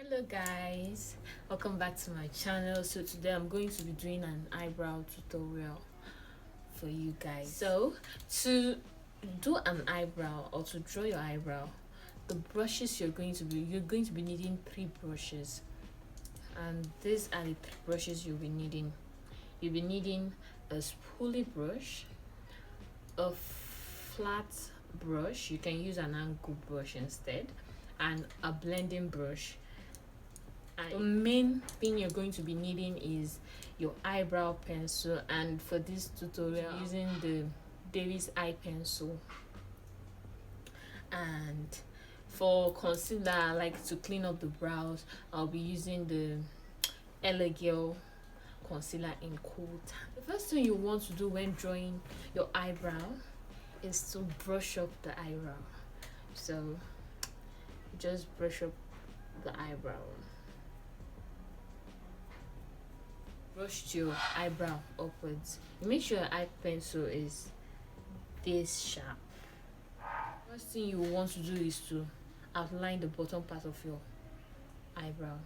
Hello guys, welcome back to my channel. So today I'm going to be doing an eyebrow tutorial for you guys. So to do an eyebrow or to draw your eyebrow, the brushes you're going to be needing 3 brushes, and these are the 3 brushes you'll be needing. You'll be needing a spoolie brush, a flat brush, you can use an angle brush instead, and a blending brush. And the main thing you're going to be needing is your eyebrow pencil, and for this tutorial I'm using the Davis eye pencil. And for concealer, I like to clean up the brows, I'll be using the Eyebrow concealer in Cool Tan. The first thing you want to do when drawing your eyebrow is to brush up the eyebrow. So just brush up the eyebrow. Brush your eyebrow upwards. Make sure your eye pencil is this sharp. First thing you want to do is to outline the bottom part of your eyebrow.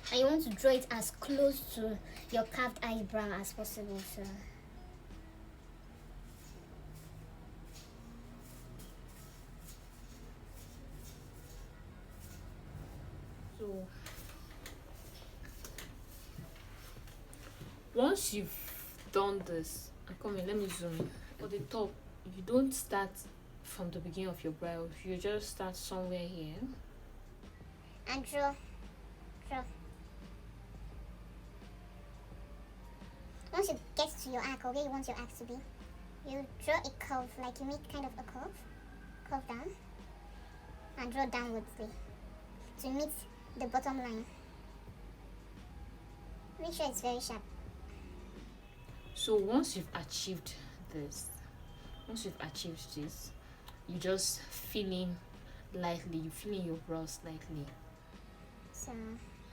And you want to draw it as close to your carved eyebrow as possible, so once you've done this, come here, let me zoom in. For the top, you don't start from the beginning of your brow, you just start somewhere here and draw. Once you get to your arc, or where you want your arc to be, you draw a curve, like you make kind of a curve down, and draw downwardly to meet the bottom line. Make sure it's very sharp. So once you've achieved this, you just fill in lightly, you fill in your brows slightly. So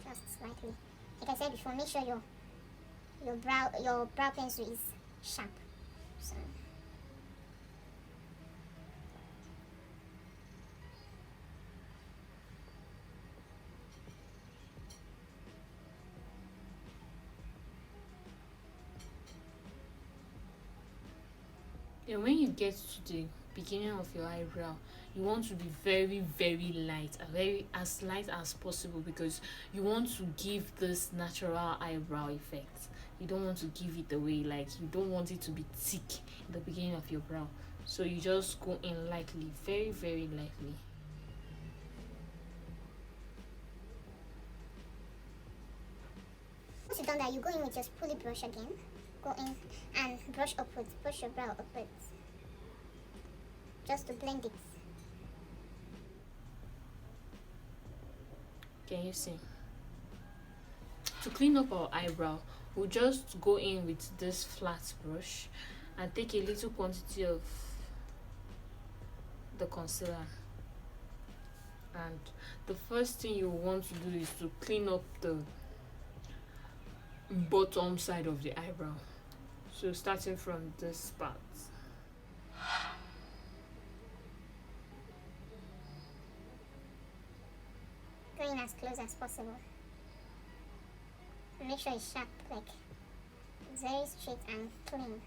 just slightly. Like I said before, make sure your brow pencil is sharp. So and when you get to the beginning of your eyebrow, you want to be very light, as light as possible, because you want to give this natural eyebrow effect. You don't want to give it away, like you don't want it to be thick in the beginning of your brow. So you just go in lightly, very lightly. once you've done that, you go in with your spoolie brush again. Go in and brush upwards, brush your brow upwards, just to blend it. Can you see? To clean up our eyebrow, we'll just go in with this flat brush and take a little quantity of the concealer. And the first thing you want to do is to clean up the bottom side of the eyebrow. So starting from this part. Go in as close as possible. And make sure it's sharp, like very straight and clean.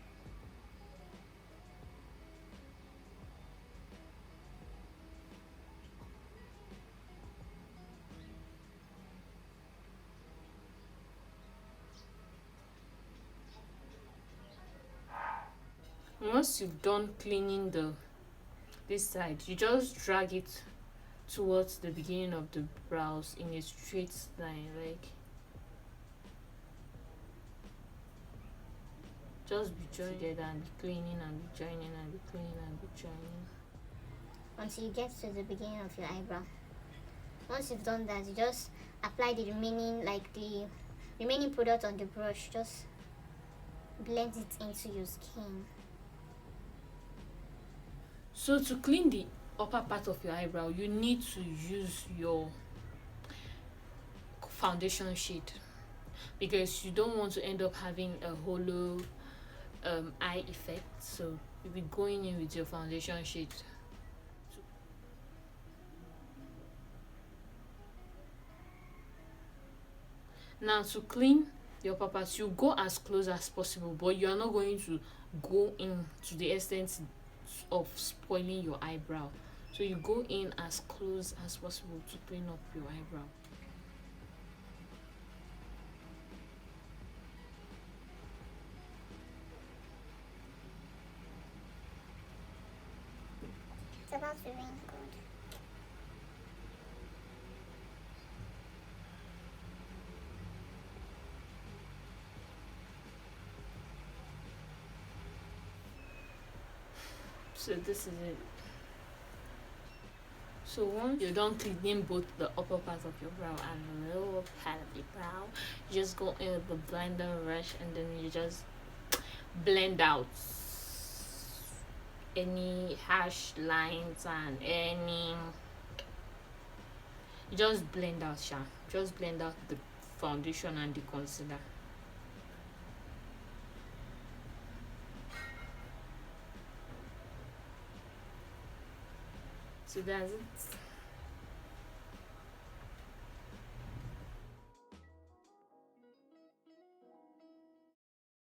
Once you've done cleaning this side, you just drag it towards the beginning of the brows in a straight line, like just be joining together and be cleaning and be joining and be cleaning and be joining until you get to the beginning of your eyebrow. Once you've done that, you just apply the remaining product on the brush. Just blend it into your skin. So to clean the upper part of your eyebrow, you need to use your foundation shade. because you don't want to end up having a hollow eye effect. So you'll be going in with your foundation shade. Now to clean your papas, you go as close as possible, but you are not going to go in to the extent of spoiling your eyebrow. So you go in as close as possible to clean up your eyebrow. It's about to rain good. So this is it. So once you're done cleaning both the upper part of your brow and the lower part of your brow, you just go in with the blender brush and then you just blend out any harsh lines and any, you just blend out just blend out the foundation and the concealer. So that's it.